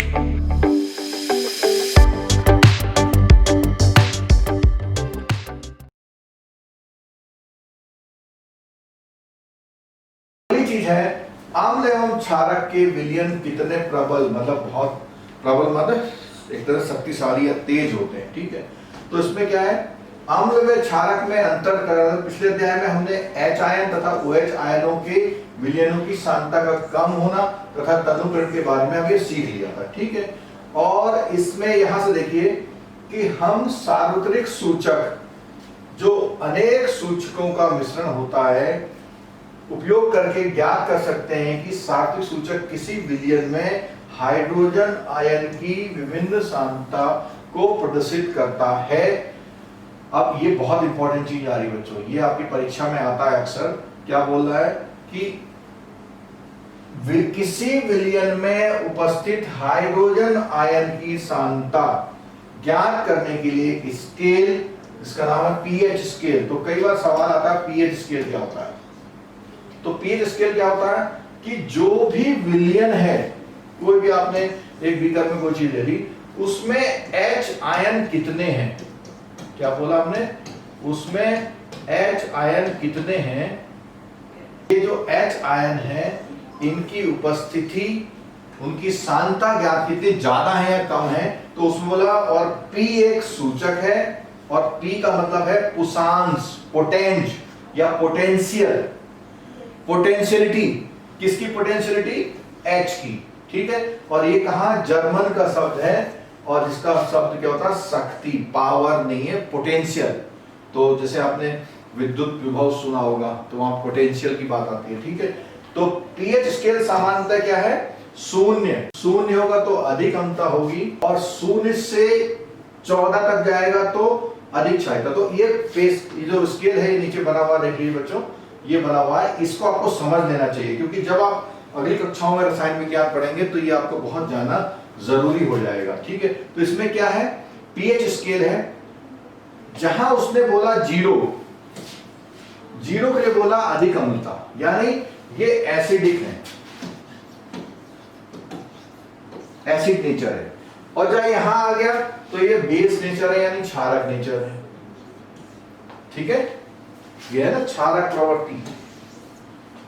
चीज है, अम्ल एवं क्षारक के विलयन कितने प्रबल, मतलब बहुत प्रबल मतलब एक तरह शक्तिशाली या तेज होते हैं। ठीक है, तो इसमें क्या है, अम्ल व क्षारक में अंतर कर, पिछले अध्याय में हमने H आयन तथा OH आयनों के विलयनों की सांद्रता का कम होना तथा तनुकरण के बारे में अब ये सीख लिया था। ठीक है, और इसमें यहां से देखिए कि हम सार्वत्रिक सूचक जो अनेक सूचकों का मिश्रण होता है उपयोग करके ज्ञात कर सकते हैं कि सार्वत्रिक सूचक किसी विलयन में हाइड्रोजन आयन की विभिन्न सांद्रता को प्रदर्शित करता है। अब ये बहुत इंपॉर्टेंट चीज आ रही है बच्चों, ये आपकी परीक्षा में आता है अक्सर। क्या बोल रहा है कि किसी विलयन में उपस्थित हाइड्रोजन आयन की सांद्रता ज्ञात करने के लिए स्केल, इसका नाम है पीएच स्केल। तो कई बार सवाल आता है पीएच स्केल क्या होता है। तो पीएच स्केल क्या होता है कि जो भी विलयन है, कोई भी आपने एक बीकर में कोई चीज ले ली, उसमें H आयन कितने हैं, क्या बोला हमने, उसमें H आयन कितने हैं, ये जो H आयन है इनकी उपस्थिति, उनकी सांद्रता ज्ञात कितनी ज्यादा है या कम है, तो उसमें बोला। और P एक सूचक है और P का मतलब है पुषांश, पोटेंज या पोटेंशियल, पोटेंशियलिटी। किसकी पोटेंशियलिटी, H की। ठीक है, और ये कहा जर्मन का शब्द है और जिसका शब्द क्या होता है, शक्ति, पावर नहीं है, पोटेंशियल। तो जैसे आपने विद्युत विभव सुना होगा तो वहां पोटेंशियल की बात आती है। ठीक है, तो पीएच स्केल सामान्यतः क्या है, शून्य, शून्य होगा तो अधिक अम्लता होगी और शून्य से 14 तक जाएगा तो अधिक क्षारीयता। तो ये जो स्केल है नीचे बना हुआ देखिए बच्चों, ये बना हुआ है, इसको आपको समझ लेना चाहिए क्योंकि जब आप अगली कक्षाओं में रसायन विज्ञान पढ़ेंगे तो ये आपको बहुत जानना जरूरी हो जाएगा। ठीक है, तो इसमें क्या है, पीएच स्केल है, जहां उसने बोला जीरो, जीरो के लिए बोला अधिक अम्लता, यानी ये एसिडिक है, एसिड नेचर है। और जब यहां आ गया तो ये बेस नेचर है यानी क्षारक नेचर है। ठीक है, ये है ना क्षारक प्रवृत्ति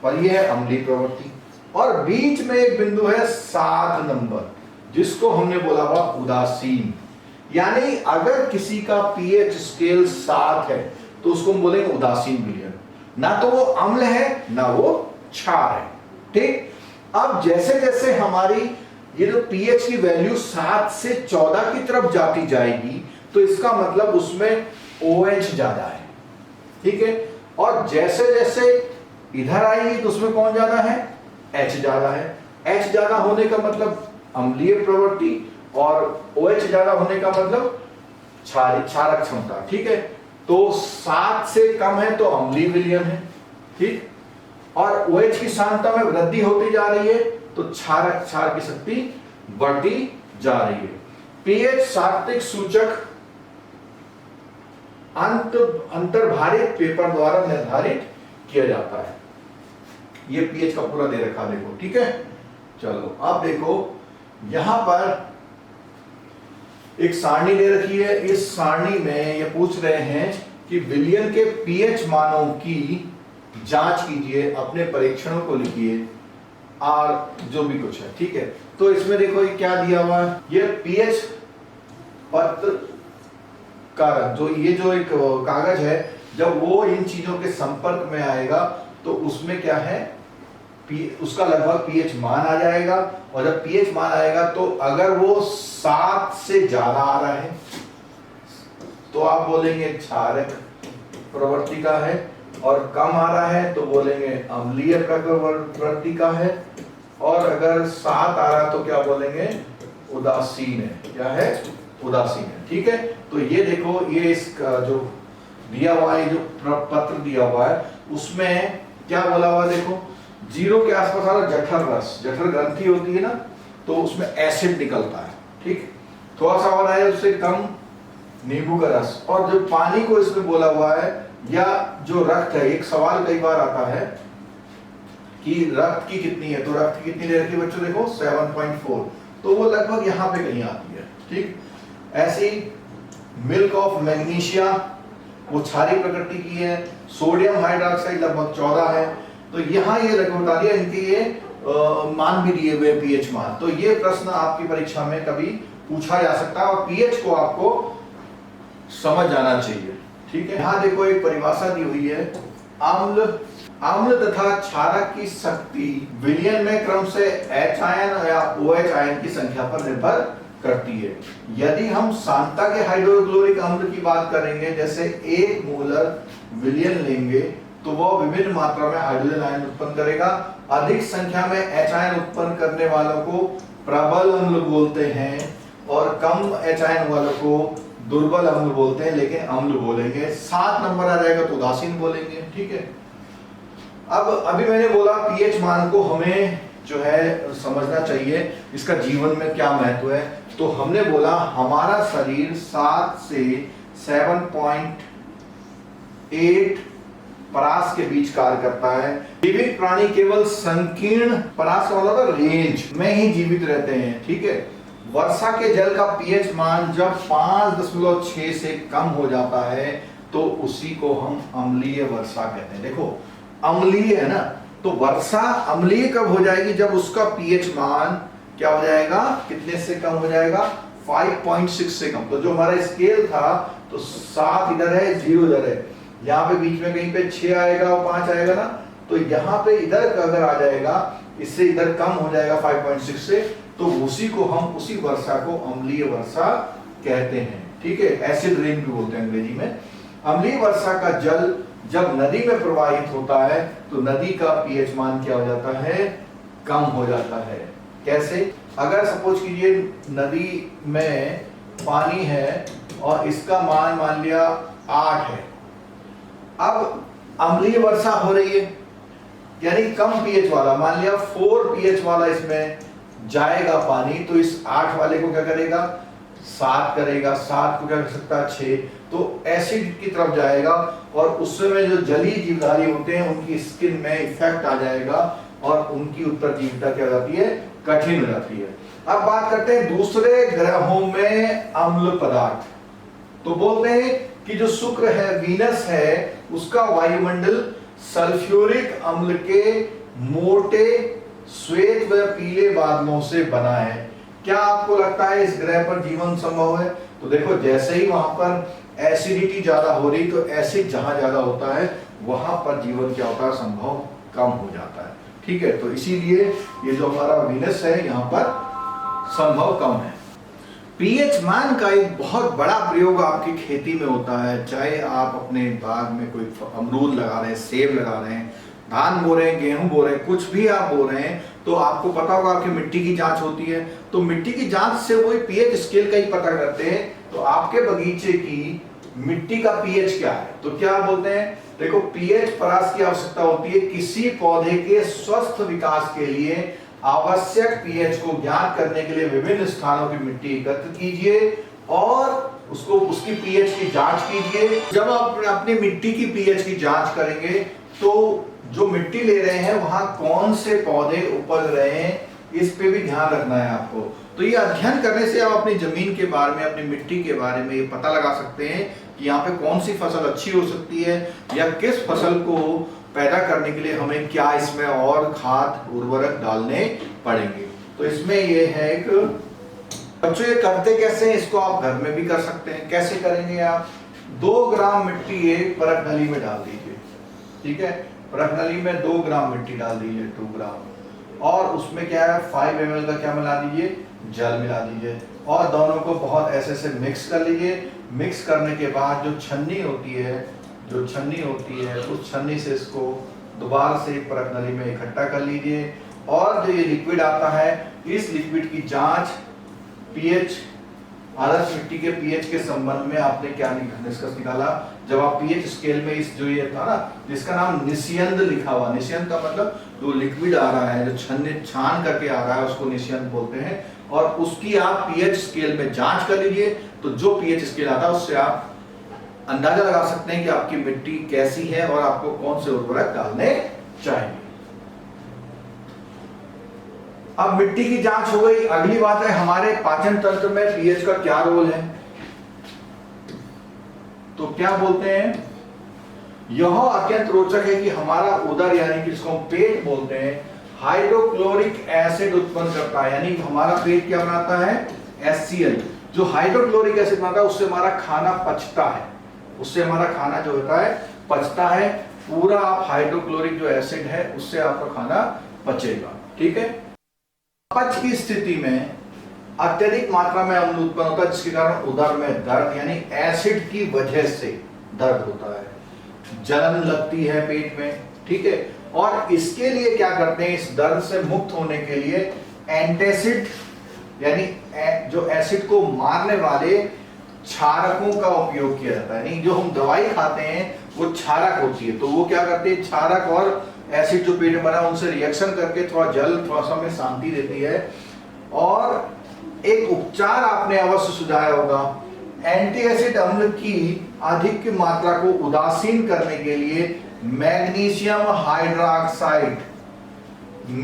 और ये है अम्लीय प्रवृत्ति। और बीच में एक बिंदु है 7 नंबर, जिसको हमने बोला हुआ उदासीन, यानी अगर किसी का पीएच स्केल 7 है तो उसको हम बोलेंगे उदासीन विलयन, ना तो वो अम्ल है ना वो क्षार है। ठीक, अब जैसे जैसे हमारी ये जो पीएच की वैल्यू 7 से 14 की तरफ जाती जाएगी तो इसका मतलब उसमें OH ज्यादा है। ठीक है, और जैसे जैसे इधर आएगी तो उसमें कौन ज्यादा है, H ज्यादा है। H ज्यादा होने का मतलब अम्लीय प्रवृत्ति और OH ज्यादा होने का मतलब क्षारक क्षमता। ठीक है, तो 7 से कम है तो अम्लीय विलयन है। ठीक, और OH की सांद्रता में वृद्धि होती जा रही है तो क्षार की शक्ति बढ़ती जा रही है। पीएच सार्वत्रिक सूचक अंतर्भारित पेपर द्वारा निर्धारित किया जाता है। ये पीएच का पूरा दे रखा देखो। ठीक है, चलो अब देखो यहां पर एक सारणी दे रखी है, इस सारणी में ये पूछ रहे हैं कि विलयन के पीएच मानों की जांच कीजिए, अपने परीक्षणों को लिखिए और जो भी कुछ है। ठीक है, तो इसमें देखो ये क्या दिया हुआ है, ये पीएच पत्र का जो ये जो एक कागज है, जब वो इन चीजों के संपर्क में आएगा तो उसमें क्या है, उसका लगभग पीएच मान आ जाएगा। और जब पीएच मान आएगा तो अगर वो 7 से ज्यादा आ रहा है तो आप बोलेंगे क्षारक प्रवृत्ति का है, और कम आ रहा है तो बोलेंगे अम्लीय प्रवृत्ति का है, और अगर 7 आ रहा है तो क्या बोलेंगे, उदासीन है। क्या है, उदासीन है। ठीक है, तो ये देखो ये इसका जो दिया हुआ है, जो पत्र दिया हुआ है उसमें क्या बोला हुआ, देखो 0 के आसपास आ रहा जठर रस, जठर ग्रंथि होती है ना, तो उसमें एसिड निकलता है। ठीक, थोड़ा सा और है उससे कम नींबू का रस। और जो पानी को इसमें बोला हुआ है या जो रक्त है, एक सवाल कई बार आता है कि रक्त की कितनी है, तो रक्त की कितनी ले रखी है बच्चों, देखो 7.4, तो वो लगभग यहाँ पे कहीं आती है। ठीक, ऐसी मिल्क ऑफ मैग्नीशिया वो क्षारीय प्रकृति की है। सोडियम हाइड्रोक्साइड लगभग 14 है। तो यहाँ ये लगभग बता दिया, इनके ये मान भी दिए हुए पीएच मान। तो ये प्रश्न आपकी परीक्षा में कभी पूछा जा सकता है और पीएच को आपको समझ जाना चाहिए। ठीक है, यहाँ देखो एक परिभाषा दी हुई है, अम्ल तथा क्षारक की शक्ति विलयन में क्रम से H आयन या OH आयन की संख्या पर निर्भर करती है। यदि हम सांता के हाइड्रोक्लोरिक अम्ल की बात करेंगे, जैसे 1 मोलर विलयन लेंगे तो वह विभिन्न मात्रा में हाइड्रोजन आयन उत्पन्न करेगा। अधिक संख्या में H आयन उत्पन्न करने वालों को प्रबल अम्ल बोलते हैं और कम H आयन वालों को दुर्बल अम्ल बोलते हैं, लेकिन अम्ल बोलेंगे। 7 नंबर आ जाएगा तो उदासीन बोलेंगे। ठीक है, अब अभी मैंने बोला पीएच मान को हमें जो है समझना चाहिए, इसका जीवन में क्या महत्व है। तो हमने बोला हमारा शरीर 7 से 7.8 परास के बीच कार्य करता है। जीवित प्राणी केवल संकीर्ण परास वाला रेंज में ही जीवित रहते हैं। ठीक है, वर्षा के जल का पीएच मान जब 5.6 से कम हो जाता है तो उसी को हम अम्लीय वर्षा कहते हैं। देखो अम्लीय है ना, तो वर्षा अम्लीय कब हो जाएगी, जब उसका पीएच मान क्या हो जाएगा, कितने से कम हो जाएगा, 5.6 से कम। तो जो हमारा स्केल था तो 7 इधर है, 0 इधर है, यहाँ पे बीच में कहीं पे 6 आएगा और 5 आएगा ना, तो यहाँ पे इधर अगर आ जाएगा, इससे इधर कम हो जाएगा 5.6 से, तो उसी को हम उसी वर्षा को अम्लीय वर्षा कहते हैं। ठीक है, एसिड रेन भी बोलते हैं अंग्रेजी में। अम्लीय वर्षा का जल जब नदी में प्रवाहित होता है तो नदी का पीएच मान क्या हो जाता है, कम हो जाता है। कैसे, अगर सपोज कीजिए नदी में पानी है और इसका मान मान लिया 8 है, अब अम्लीय वर्षा हो रही है यानी कम पीएच वाला, मान लिया 4 पीएच वाला इसमें जाएगा पानी, तो इस 8 वाले को क्या करेगा, 7 करेगा, 7 को क्या कर सकता है, 6, तो एसिड की तरफ जाएगा और उसमें जो जलीय जीवधारी होते हैं उनकी स्किन में इफेक्ट आ जाएगा और उनकी उत्तरजीविता क्या हो जाती है, कठिन हो जाती है। अब बात करते हैं दूसरे ग्रहों में अम्ल पदार्थ। तो बोलते हैं कि जो शुक्र है, वीनस है, उसका वायुमंडल सल्फ्यूरिक अम्ल के मोटे श्वेत व पीले बादलों से बना है। क्या आपको लगता है इस ग्रह पर जीवन संभव है? तो देखो जैसे ही वहां पर एसिडिटी ज्यादा हो रही, तो एसिड जहां ज्यादा होता है वहां पर जीवन क्या होता है, संभव कम हो जाता है। ठीक है, तो इसीलिए ये जो हमारा वीनस है यहाँ पर संभव कम है। पीएच मान का एक बहुत बड़ा प्रयोग आपकी खेती में होता है, चाहे आप अपने बाग में कोई अमरूद लगा रहे हैं, सेब लगा रहे हैं, धान बो रहे हैं, गेहूं बो रहे हैं, कुछ भी आप बो रहे हैं, तो आपको पता होगा आपकी मिट्टी की जांच होती है। तो मिट्टी की जांच से वही पीएच स्केल का ही पता करते हैं। तो आपके बगीचे की मिट्टी का पीएच क्या है, तो क्या बोलते हैं, देखो पीएच परास की आवश्यकता होती है किसी पौधे के स्वस्थ विकास के लिए। आवश्यक पीएच को ज्ञात करने के लिए विभिन्न स्थानों की मिट्टी एकत्र कीजिए और उसको उसकी पीएच की जांच कीजिए। जब आप अपनी मिट्टी की पीएच की जांच करेंगे तो जो मिट्टी ले रहे हैं वहां कौन से पौधे उपज रहे हैं, इस पे भी ध्यान रखना है आपको। तो ये अध्ययन करने से आप अपनी जमीन के बारे में, अपनी मिट्टी के बारे में ये पता लगा सकते हैं कि यहाँ पे कौन सी फसल अच्छी हो सकती है या किस फसल को पैदा करने के लिए हमें क्या इसमें और खाद उर्वरक डालने पड़ेंगे। तो इसमें ये है एक बच्चों, ये करते कैसे हैं, इसको आप घर में भी कर सकते हैं। कैसे करेंगे आप, 2 ग्राम मिट्टी एक परख नली में डाल दीजिए। ठीक है, परख नली में 2 ग्राम मिट्टी डाल दीजिए, 2 ग्राम, और उसमें क्या है 5 ml का क्या मिला दीजिए, जल मिला दीजिए और दोनों को बहुत ऐसे से मिक्स कर लीजिए। मिक्स करने के बाद जो छन्नी होती है उस छन्नी से इसको दोबारा से परख नली में इकट्ठा कर लीजिए और जो ये लिक्विड आता है, इस लिक्विड की जांच पीएच, आदर्श मिट्टी के पीएच के संबंध में आपने क्या निष्कर्ष निकाला। जब आप पीएच स्केल में इस जो ये था ना, जिसका नाम निस्यंद लिखा हुआ, निस्यंद का मतलब जो लिक्विड आ रहा है, जो छान करके आ रहा है, उसको निस्यंद बोलते हैं, और उसकी आप पीएच स्केल में जांच कर लीजिए। तो जो पीएच स्केल आता है उससे आप अंदाजा लगा सकते हैं कि आपकी मिट्टी कैसी है और आपको कौन से उर्वरक डालने चाहिए। अब मिट्टी की जांच हो गई, अगली बात है हमारे पाचन तंत्र में पीएच का क्या रोल है। तो क्या बोलते हैं, यह अत्यंत रोचक है कि हमारा उदर यानी कि जिसको हम पेट बोलते हैं, हाइड्रोक्लोरिक एसिड उत्पन्न करता है। यानी हमारा पेट क्या बनाता है, HCl। जो हाइड्रोक्लोरिक एसिड बनाता है उससे हमारा खाना पचता है, उससे हमारा खाना जो होता है पचता है। पूरा आप हाइड्रोक्लोरिक जो एसिड है उससे आपका खाना पचेगा, ठीक है। अपच की स्थिति में अत्यधिक मात्रा में अम्ल उत्पन्न होता है, जिसके कारण उदर में दर्द यानी एसिड की वजह से दर्द होता है, जलन लगती है पेट में, ठीक है। और इसके लिए क्या करते हैं, इस दर्द से मुक्त होने के लिए एंटासिड यानी जो एसिड को मारने वाले क्षारकों का उपयोग किया जाता है। यानी जो हम दवाई खाते हैं वो क्षारक होती है, तो वो क्या करते हैं, क्षारक और एसिड जो पेट में बना उनसे रिएक्शन करके थोड़ा जल थोड़ा सा में शांति देती है। और एक उपचार आपने अवश्य सुझाया होगा, एंटीएसिड अम्ल की अधिक मात्रा को उदासीन करने के लिए magnesium hydroxide,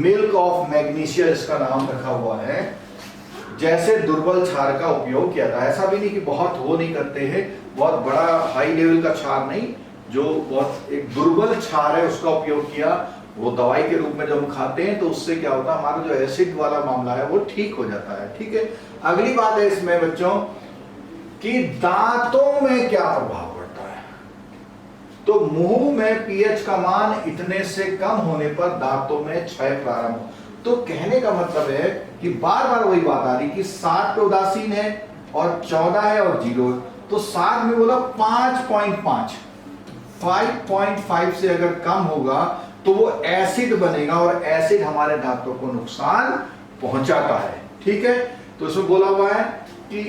milk of magnesia इसका नाम रखा हुआ है, जैसे दुर्बल क्षार का उपयोग किया था। ऐसा भी नहीं कि बहुत वो नहीं करते हैं, बहुत बड़ा हाई लेवल का क्षार नहीं, जो बहुत एक दुर्बल क्षार है उसका उपयोग किया। वो दवाई के रूप में जब हम खाते हैं तो उससे क्या होता है, हमारा जो एसिड वाला मामला है वो ठीक हो जाता है, ठीक है। अगली बात है इसमें बच्चों कि दांतों में क्या प्रभाव पड़ता है। तो मुंह में पीएच का मान इतने से कम होने पर दांतों में क्षय प्रारंभ हो। तो कहने का मतलब है कि बार बार वही बात आ रही कि 7 पे उदासीन है और 14 है और 0 है। तो 7 में बोला 5.5, 5.5 से अगर कम होगा तो वो एसिड बनेगा और एसिड हमारे दांतों को नुकसान पहुंचाता है, ठीक है। तो इसमें बोला हुआ है कि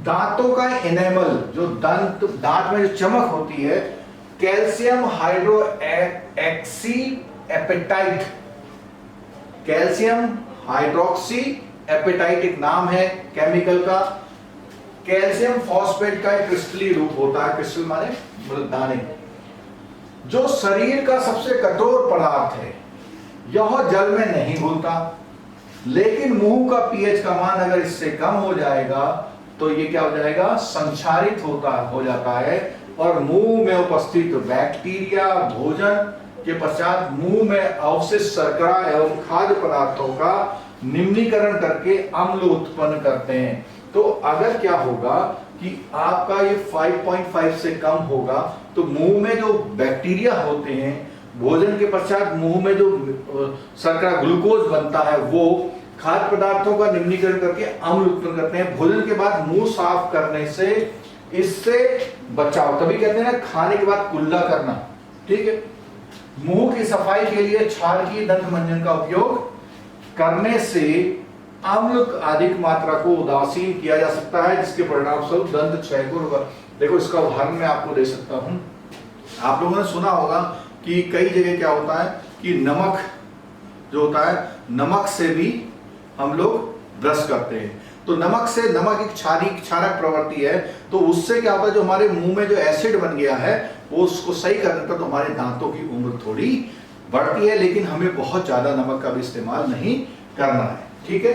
दांतों का एनेमल, जो दांत में जो चमक होती है, calcium hydroxy apatite, calcium hydroxy apatite एक नाम है केमिकल का। कैल्शियम फॉस्फेट का एक क्रिस्टली रूप होता है, क्रिस्टल माने दाने, जो शरीर का सबसे कठोर पदार्थ है। यह जल में नहीं घुलता, लेकिन मुंह का पीएच का मान अगर इससे कम हो जाएगा तो ये क्या हो जाएगा, संक्षारित हो जाता है और मुंह में उपस्थित बैक्टीरिया भोजन के पश्चात मुंह में अवशिष्ट शर्करा एवं खाद्य पदार्थों का निम्नीकरण करके अम्ल उत्पन्न करते हैं। तो अगर क्या होगा कि आपका ये 5.5 से कम होगा तो मुंह में जो बैक्टीरिया होते हैं, भोजन के पश्चात मुंह में जो शर्करा ग्लूकोज बनता है वो खाद्य पदार्थों का निम्नीकरण करके अम्ल उत्पन्न करते हैं। भोजन के बाद मुंह साफ करने से इससे बचाव, तभी कहते हैं ना खाने के बाद कुल्ला करना, ठीक है। मुंह की सफाई के लिए क्षारकीय दंत मंजन का उपयोग करने से अम्ल अधिक मात्रा को उदासीन किया जा सकता है, जिसके परिणाम स्वरूप दंत क्षय को रोका। देखो इसका उदाहरण मैं आपको दे सकता हूं। आप लोगों ने सुना होगा कि कई जगह क्या होता है कि नमक जो होता है, नमक से भी हम लोग ब्रश करते हैं। तो नमक एक क्षारक प्रवृत्ति है, तो उससे क्या होता है, जो हमारे मुंह में जो एसिड बन गया है वो उसको सही कर देता है, तो हमारे दांतों की उम्र थोड़ी बढ़ती है। लेकिन हमें बहुत ज्यादा नमक का भी इस्तेमाल नहीं करना है, ठीक है।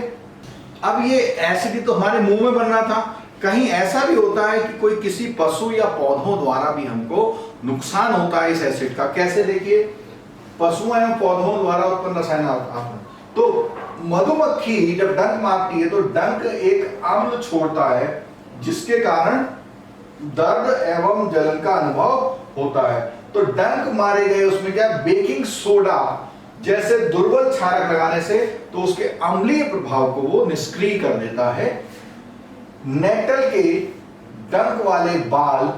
अब ये एसिड तो हमारे मुंह में बन रहा था, कहीं ऐसा भी होता है कि कोई किसी पशु या पौधों द्वारा भी हमको नुकसान होता है इस एसिड का। कैसे, देखिए, पशुओं एवं पौधों द्वारा उत्पन्न रसायन। तो मधुमक्खी जब डंक मारती है तो डंक एक अम्ल छोड़ता है, जिसके कारण दर्द एवं जलन का अनुभव होता है। तो डंक मारे गए उसमें क्या, बेकिंग सोडा जैसे दुर्बल क्षारक लगाने से तो उसके अम्लीय प्रभाव को वो निष्क्रिय कर देता है। नेटल के डंक वाले बाल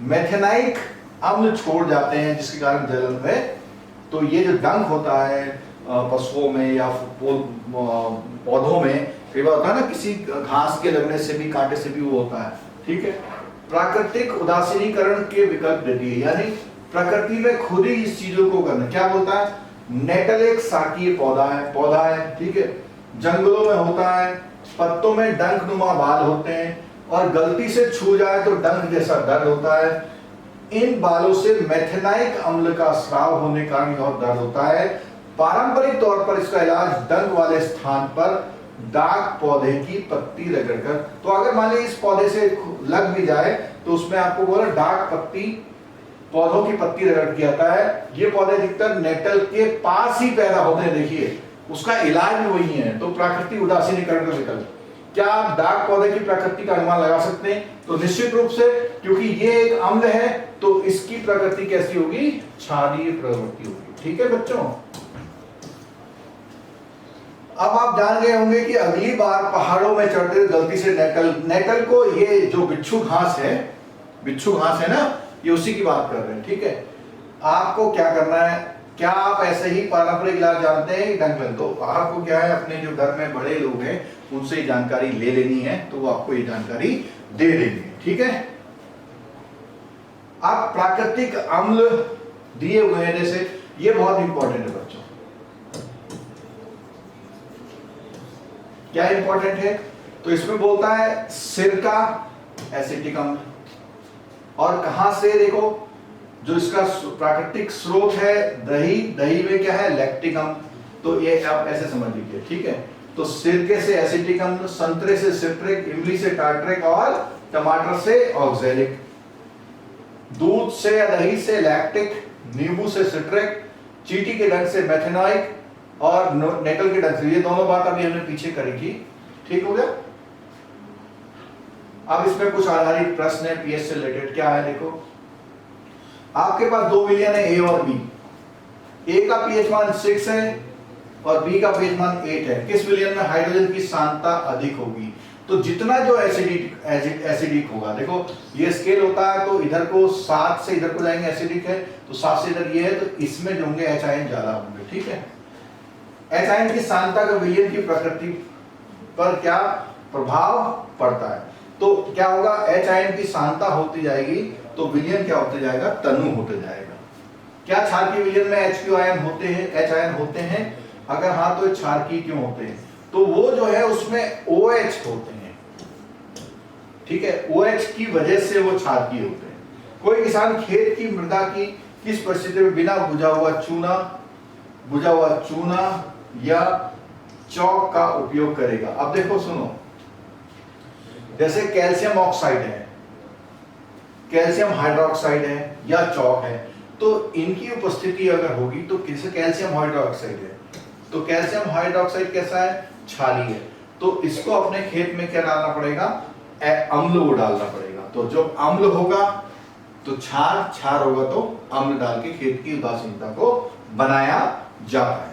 मेथेनाइक अम्ल छोड़ जाते हैं, जिसके कारण जलन में, तो ये जो डंक होता है पशुओं में या पौधों में, कई बार होता है ना किसी घास के लगने से भी, कांटे से भी वो होता है, ठीक है। प्राकृतिक उदासीनीकरण के विकल्प देती है, यानी प्रकृति में खुद ही इस चीजों को करना। क्या बोलता है, नेटल एक शाकीय पौधा है, ठीक है, जंगलों में होता है, पत्तों में डंक नुमा बाल होते हैं और गलती से छू जाए तो डंक जैसा दर्द होता है। इन बालों से मेथेनाइक अम्ल का स्राव होने के कारण यह दर्द होता है। पारंपरिक तौर पर इसका इलाज डंक वाले स्थान पर डाक पौधे की पत्ती रगड़कर, तो अगर मान लीजिए इस पौधे से लग भी जाए तो उसमें आपको बोला डाक पत्ती, पौधों की पत्ती रगड़ के आता है। ये पौधे अधिकतर नेटल के पास ही पैदा होते हैं, देखिए उसका इलाज भी वही है। तो प्राकृतिक उदासीनीकरण का विकल्प, क्या आप डाक पौधे की प्रकृति का अनुमान लगा सकते हैं? तो निश्चित रूप से, क्योंकि ये एक अम्ल है तो इसकी प्रकृति कैसी होगी? क्षारीय प्रवृत्ति होगी। ठीक है बच्चों, अब आप जान गए होंगे कि अगली बार पहाड़ों में चढ़ते गलती से नेटल को, ये जो बिच्छू घास है ना, ये उसी की बात कर रहे हैं। ठीक है, आपको क्या करना है, क्या आप ऐसे ही पारंपरिक इलाज जानते हैं डंक? तो आपको क्या है, अपने जो घर में बड़े लोग हैं उनसे जानकारी ले लेनी है, तो वो आपको ये जानकारी दे देंगे। ठीक है, आप प्राकृतिक अम्ल दिए हुए हैं, जैसे ये बहुत इंपॉर्टेंट है बच्चों। क्या इंपॉर्टेंट है? तो इसमें बोलता है सिरका एसिटिक अम्ल, और कहां से, देखो जो इसका प्राकृतिक स्रोत है दही, दही में क्या है? लैक्टिक अम्ल। तो ये आप ऐसे समझ लीजिए। ठीक है, तो सिरके से एसिटिक अम्ल, संतरे से सिट्रिक, इमली से टार्ट्रिक और टमाटर से ऑक्सैलिक, दूध से या दही से लैक्टिक, नींबू से सिट्रिक, चींटी के डंक से मेथेनॉइक और नेटल के डंक से, ये दोनों बात अभी हमने पीछे करी थी। ठीक हो गया? अब इसमें कुछ आधारित प्रश्न है पीएच से रिलेटेड। क्या है देखो, आपके पास दो विलयन है ए और बी, ए का पीएच मान 6 है और बी का पीएच मान 8 है। किस विलयन में हाइड्रोजन की सांद्रता अधिक होगी? तो जितना जो एसिडिक होगा, देखो ये स्केल होता है तो इधर को 7 से इधर को जाएंगे, एसिडिक है तो 7 से इधर ये है, तो इसमें जो होंगे एच आयन ज्यादा होंगे। ठीक है, एच आयन की सांद्रता का विलयन की प्रकृति पर क्या प्रभाव पड़ता है? तो क्या होगा, एच आयन की सांद्रता होती जाएगी तो विलयन क्या होते जाएगा? तनु होते जाएगा। क्या क्षारकीय विलयन में HQ आयन होते हैं, H आयन होते हैं? अगर हाँ तो क्षारकीय क्यों होते हैं? तो वो जो है उसमें OH होते हैं। ठीक है, OH की वजह से वो क्षारकीय होते हैं। कोई किसान खेत की मृदा की किस परिस्थिति में बिना बुझा हुआ चूना या चौक का उपयोग करेगा? अब देखो सुनो, जैसे कैल्शियम ऑक्साइड है, कैल्शियम हाइड्रोक्साइड है या चौक है, तो इनकी उपस्थिति अगर होगी तो किसी कैल्शियम हाइड्रोक्साइड है, तो कैल्शियम हाइड्रोक्साइड कैसा है? क्षारीय है। तो इसको अपने खेत में क्या डालना पड़ेगा? अम्ल वो डालना पड़ेगा। तो जो अम्ल होगा तो क्षार होगा तो अम्ल डाल के खेत की उदासीनता को बनाया जाता है।